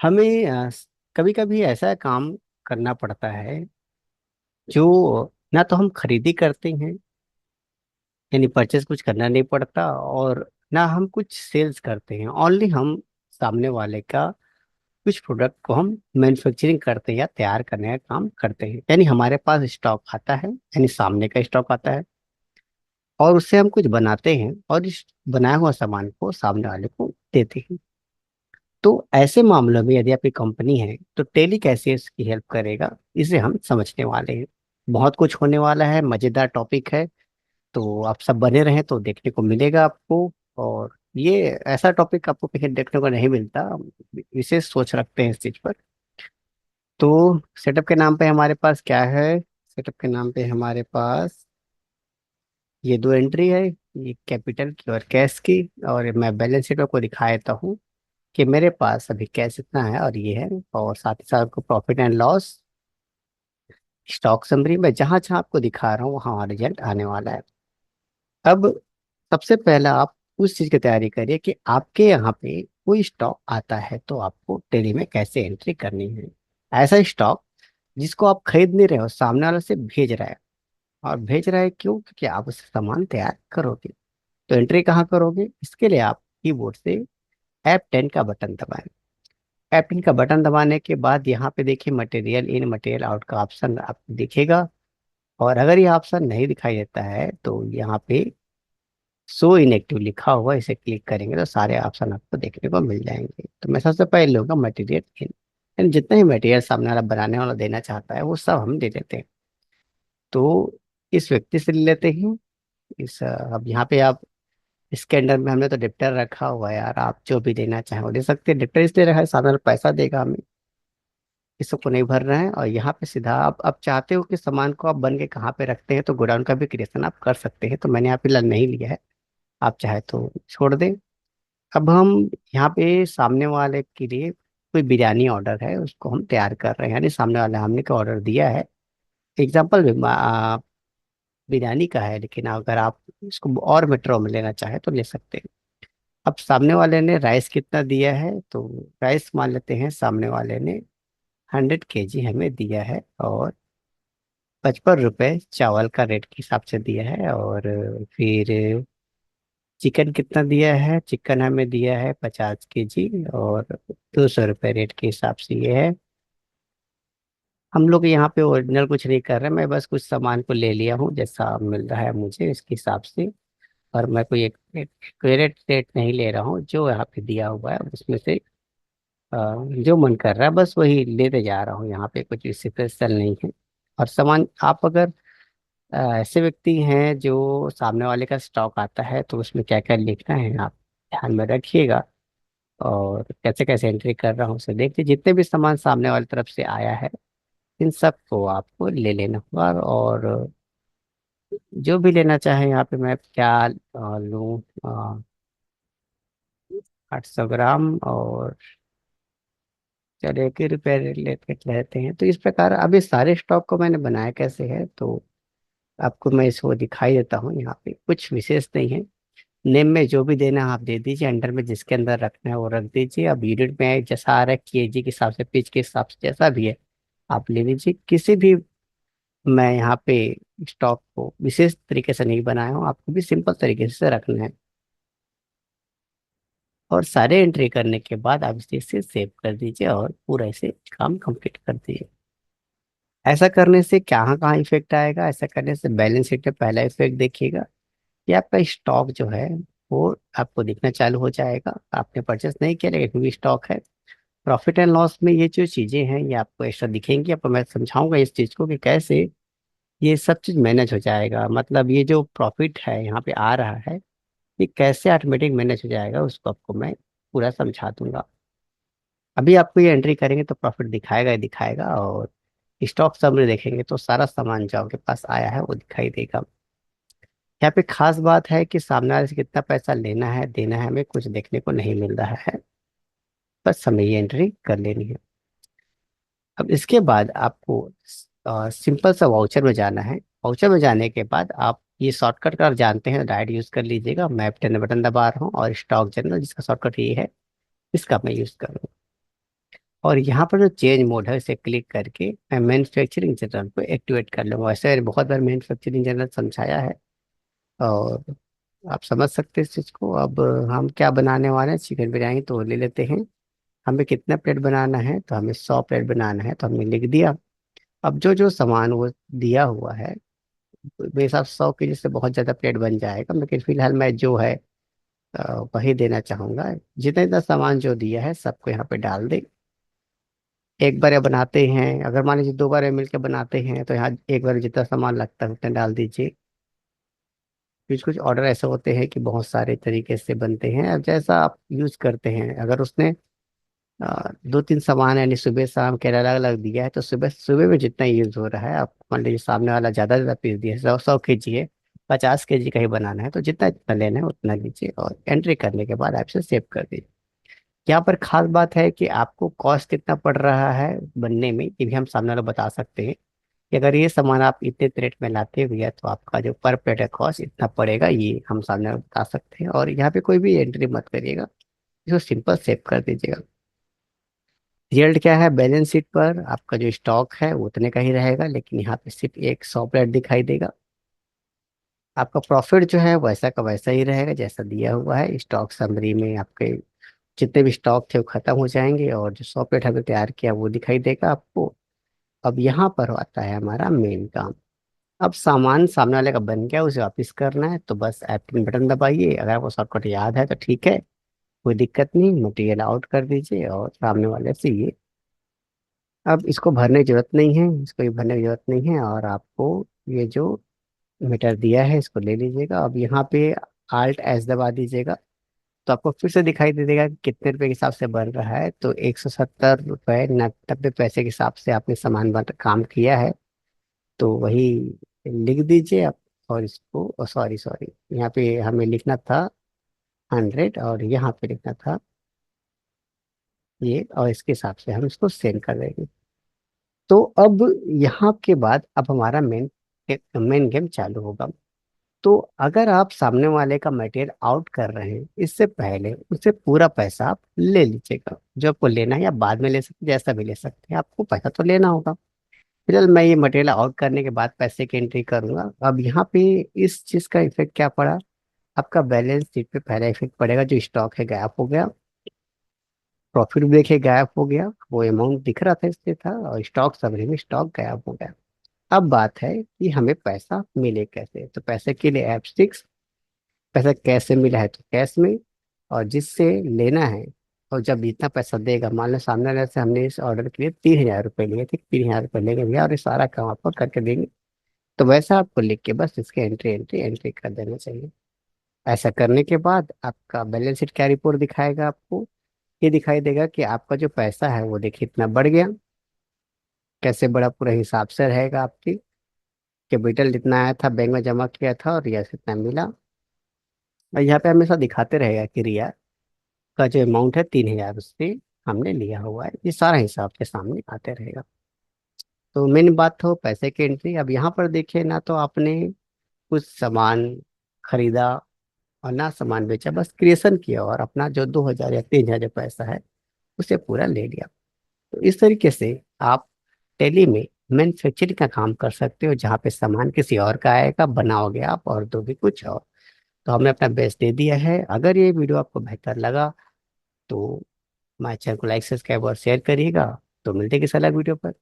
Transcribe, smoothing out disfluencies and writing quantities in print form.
हमें कभी कभी ऐसा काम करना पड़ता है जो ना तो हम खरीदी करते हैं, यानी परचेस कुछ करना नहीं पड़ता, और ना हम कुछ सेल्स करते हैं। ओनली हम सामने वाले का कुछ प्रोडक्ट को हम मैन्युफैक्चरिंग करते हैं या तैयार करने का काम करते हैं। यानी हमारे पास स्टॉक आता है, यानी सामने का स्टॉक आता है, और उससे हम कुछ बनाते हैं और इस बनाया हुआ सामान को सामने वाले को देते हैं। तो ऐसे मामलों में यदि आपकी कंपनी है तो टेली कैसे इसकी हेल्प करेगा, इसे हम समझने वाले हैं। बहुत कुछ होने वाला है, मजेदार टॉपिक है। तो आप सब बने रहें तो देखने को मिलेगा आपको। और ये ऐसा टॉपिक आपको कहीं देखने को नहीं मिलता, विशेष सोच रखते हैं इस चीज पर। तो सेटअप के नाम पे हमारे पास क्या है? सेटअप के नाम पे हमारे पास ये दो एंट्री है, ये कैपिटल की और कैश की। और मैं बैलेंस शीट को दिखा देता हूँ कि मेरे पास अभी कैश इतना है और ये है। और साथ ही साथ आपको profit and loss, stock summary में जहां जहां आपको दिखा रहा हूँ वहां रिजल्ट आने वाला है। अब सबसे पहला आप उस चीज की तैयारी करिए कि आपके यहाँ पे कोई स्टॉक आता है तो आपको टेली में कैसे एंट्री करनी है। ऐसा स्टॉक जिसको आप खरीद नहीं रहे हो, सामने वाले से भेज रहा है। और भेज रहा है क्यों? क्योंकि आप उससे सामान तैयार करोगे। तो एंट्री कहाँ करोगे? इसके लिए आप कीबोर्ड से F10 का बटन दबाएं। F10 का बटन दबाने के बाद यहाँ पे देखिए मटेरियल इन मटेरियल आउट का ऑप्शन आपको दिखेगा। और अगर ये ऑप्शन नहीं दिखाई देता है तो यहाँ पे शो इनएक्टिव लिखा हुआ, इसे क्लिक करेंगे तो सारे ऑप्शन आपको देखने को मिल जाएंगे। तो मैं सबसे पहले लूंगा मटेरियल इन, यानी जितने ही मटेरियल सामने वाला बनाने वाला देना चाहता है वो सब हम दे देते हैं। तो इस व्यक्ति से ले लेते हैं। अब यहाँ पे आप इसके अंडर में हमने तो डिप्टर रखा हुआ है यार, आप जो भी देना चाहें वो दे सकते हैं। डिप्टर इसलिए रखा है, सामने वाला पैसा देगा हमें, इसको नहीं भर रहे हैं। और यहाँ पे सीधा आप चाहते हो कि सामान को आप बन के कहाँ पे रखते हैं तो गोडाउन का भी क्रिएशन आप कर सकते हैं। तो मैंने यहाँ फिलहाल नहीं लिया है, आप चाहे तो छोड़ दें। अब हम यहाँ पे सामने वाले के लिए कोई बिरयानी ऑर्डर है उसको हम तैयार कर रहे हैं, यानी सामने वाले हमने का ऑर्डर दिया है। एग्जाम्पल बिरयानी का है, लेकिन अगर आप इसको और मेट्रो में लेना चाहे तो ले सकते हैं। अब सामने वाले ने राइस कितना दिया है, तो राइस मान लेते हैं सामने वाले ने 100 kg हमें दिया है। और 55 रुपये चावल का रेट के हिसाब से दिया है। और फिर चिकन कितना दिया है? चिकन हमें दिया है 50 kg, और 200 रुपये रेट के हिसाब से ये है। हम लोग यहाँ पे ओरिजिनल कुछ नहीं कर रहे, मैं बस कुछ सामान को ले लिया हूँ जैसा मिल रहा है मुझे इसके हिसाब से। और मैं कोई एक एक्यूरेट रेट नहीं ले रहा हूँ, जो यहाँ पे दिया हुआ है उसमें से अ, जो मन कर रहा है बस वही लेते जा रहा हूँ। यहाँ पे कुछ स्पेशल नहीं है। और सामान आप अगर ऐसे व्यक्ति हैं जो सामने वाले का स्टॉक आता है तो उसमें क्या क्या लिखना है आप ध्यान में रखिएगा। और कैसे कैसे एंट्री कर रहा हूँ उसे देखिए। जितने भी सामान सामने वाली तरफ से आया है इन सब को आपको ले लेना होगा। और जो भी लेना चाहे यहाँ पे मैं क्या लूँ, 800 ग्राम। और चलिए 1 रुपये लेते लेते हैं। तो इस प्रकार अब ये सारे स्टॉक को मैंने बनाया कैसे है, तो आपको मैं इसको दिखाई देता हूँ। यहाँ पे कुछ विशेष नहीं है, नेम में जो भी देना है आप दे दीजिए, अंडर में जिसके अंदर रखना है वो रख दीजिए। अब यूनिट में जैसा आ रहा है केजी के हिसाब से, पिच के हिसाब से, जैसा भी है आप ले लीजिए किसी भी। मैं यहाँ पे स्टॉक को विशेष तरीके से नहीं बनाया हूँ, आपको भी सिंपल तरीके से रखना है। और सारे एंट्री करने के बाद आप इसे सेव कर दीजिए और पूरा इसे काम कंप्लीट कर दीजिए। ऐसा करने से कहाँ कहाँ इफेक्ट आएगा? ऐसा करने से बैलेंस शीट में पहला इफेक्ट देखिएगा कि आपका स्टॉक जो है वो आपको दिखना चालू हो जाएगा। आपने परचेस नहीं किया लेकिन फिर भी स्टॉक है। प्रॉफिट एंड लॉस में ये जो चीजें हैं ये आपको एक्स्ट्रा दिखेंगी। आपको मैं समझाऊंगा इस चीज को कि कैसे ये सब चीज मैनेज हो जाएगा। मतलब ये जो प्रॉफिट है यहाँ पे आ रहा है ये कैसे ऑटोमेटिक मैनेज हो जाएगा, उसको आपको मैं पूरा समझा दूंगा। अभी आपको ये एंट्री करेंगे तो प्रॉफिट दिखाएगा ही दिखाएगा। और स्टॉक समरी देखेंगे तो सारा सामान जो आपके पास आया है वो दिखाई देगा। यहाँ पे खास बात है कि सामने वाले से कितना पैसा लेना है देना है हमें कुछ देखने को नहीं मिल रहा है, बस हमें ये एंट्री कर लेनी है। अब इसके बाद आपको सिंपल सा वाउचर में जाना है। वाउचर में जाने के बाद आप ये शॉर्टकट का जानते हैं, डायरेक्ट यूज कर लीजिएगा। मैं टेन बटन दबा रहा हूँ और स्टॉक जनरल जिसका शॉर्टकट ये है इसका मैं यूज करूँगा। और यहाँ पर जो चेंज मोड है इसे क्लिक करके मैं मैन्युफैक्चरिंग जनरल को एक्टिवेट कर लूंगा। वैसे बहुत बार मैन्युफैक्चरिंग जनरल समझाया है और आप समझ सकते हैं इस चीज़ को। अब हम क्या बनाने वाले हैं, चिकन बिरयानी तो ले लेते हैं। हमें कितना प्लेट बनाना है, तो हमें 100 प्लेट बनाना है, तो हमने लिख दिया। अब जो जो सामान वो दिया हुआ है, मेरे हिसाब से 100 केजी से बहुत ज़्यादा प्लेट बन जाएगा, लेकिन फिलहाल मैं जो है वही देना चाहूँगा। जितना जितना सामान जो दिया है सबको यहाँ पे डाल दे। एक बार ये बनाते हैं, अगर मान लीजिए 2 बार ये मिलकर बनाते हैं, तो यहाँ एक बार जितना सामान लगता है उतना डाल दीजिए। कुछ कुछ ऑर्डर ऐसे होते हैं कि बहुत सारे तरीके से बनते हैं, अब जैसा आप यूज करते हैं। अगर उसने 2-3 सामान यानी सुबह शाम के अलग अलग दिया है, तो सुबह सुबह में जितना यूज हो रहा है, आप मान लीजिए सामने वाला ज्यादा ज्यादा पीस दिया है, 100 100 केजी है, 50 केजी का ही बनाना है, तो जितना जितना लेना है उतना लीजिए और एंट्री करने के बाद आप इसे सेव कर दीजिए। यहाँ पर खास बात है कि आपको कॉस्ट कितना पड़ रहा है बनने में, ये भी हम सामने वाला बता सकते हैं कि अगर ये सामान आप इतने रेट में लाते हुए तो आपका जो पर प्लेट है कॉस्ट इतना पड़ेगा, ये हम सामने वाला बता सकते हैं। और यहाँ पे कोई भी एंट्री मत करिएगा, इसको सिंपल सेव कर दीजिएगा। रिजल्ट क्या है, बैलेंस शीट पर आपका जो स्टॉक है वो उतने का ही रहेगा, लेकिन यहाँ पे सिर्फ एक 100 प्लेट दिखाई देगा। आपका प्रॉफिट जो है वैसा का वैसा ही रहेगा जैसा दिया हुआ है। स्टॉक समरी में आपके जितने भी स्टॉक थे वो खत्म हो जाएंगे, और जो 100 प्लेट हमने तैयार किया वो दिखाई देगा आपको। अब यहाँ पर आता है हमारा मेन काम। अब सामान सामने वाले का बन गया, उसे वापस करना है, तो बस F3 बटन दबाइए। अगर आपको शॉर्टकट याद है तो ठीक है, कोई दिक्कत नहीं, मटेरियल आउट कर दीजिए और सामने वाले से ये। अब इसको भरने की जरूरत नहीं है, इसको ये भरने की जरूरत नहीं है। और आपको ये जो मीटर दिया है इसको ले लीजिएगा। अब यहाँ पे Alt+S दबा दीजिएगा, तो आपको फिर से दिखाई दे देगा कि कितने रुपए के हिसाब से बन रहा है। तो 170 रुपये 90 पैसे के हिसाब से आपने सामान बन काम किया है, तो वही लिख दीजिए आप। और इसको सॉरी सॉरी, यहाँ पे हमें लिखना था 100 और यहाँ पे लिखना था ये, और इसके हिसाब से हम इसको सेंड कर देंगे। तो अब यहाँ के बाद अब हमारा मेन गेम चालू होगा। तो अगर आप सामने वाले का मटेरियल आउट कर रहे हैं, इससे पहले उससे पूरा पैसा आप ले लीजिएगा। जो आपको लेना है या बाद में ले सकते हैं, जैसा भी ले सकते हैं, आपको पैसा तो लेना होगा। फिलहाल मैं ये मटेरियल आउट करने के बाद पैसे की एंट्री करूंगा। अब यहाँ पे इस चीज का इफेक्ट क्या पड़ा, आपका बैलेंस शीट पे पहला इफेक्ट पड़ेगा, जो स्टॉक है गायब हो गया। प्रॉफिट भी देखिए गायब हो गया, वो अमाउंट दिख रहा था इससे था, और स्टॉक समरी में स्टॉक गायब हो गया। अब बात है कि हमें पैसा मिले कैसे, तो पैसे के लिए F6। पैसा कैसे मिला है, तो कैश में। और जिससे लेना है, और जब जितना पैसा देगा, मान लो सामने वाले से हमने इस ऑर्डर के लिए 3,000 रुपये लिए थे, 3,000 रुपये लेंगे भैया और ये सारा काम आपको करके देंगे, तो वैसा आपको लिख के बस इसके एंट्री एंट्री एंट्री कर देना चाहिए। ऐसा करने के बाद आपका बैलेंस शीट क्या रिपोर्ट दिखाएगा आपको, ये दिखाई देगा कि आपका जो पैसा है वो देखिए इतना बढ़ गया। कैसे बढ़ा, पूरा हिसाब से रहेगा आपकी। कैपिटल जितना आया था बैंक में जमा किया था और रिया से इतना मिला। और यहाँ पे हमेशा दिखाते रहेगा कि रिया का जो अमाउंट है 3,000 उससे हमने लिया हुआ है, ये सारा हिसाब के सामने आते रहेगा। तो मेन बात हो पैसे की एंट्री। अब यहाँ पर देखिए, ना तो आपने कुछ सामान खरीदा और ना सामान बेचा, बस क्रिएशन किया और अपना जो 2,000 या 3,000 जो पैसा है उसे पूरा ले लिया। तो इस तरीके से आप टेली में मैन्युफैक्चरिंग का काम कर सकते हो, जहाँ पे सामान किसी और का आएगा, बनाओगे आप और दो भी कुछ और। तो हमने अपना बेस्ट दे दिया है। अगर ये वीडियो आपको बेहतर लगा तो हमारे चैनल को लाइक सब्सक्राइब और शेयर करिएगा। तो मिलते हैं किसी अलग वीडियो पर।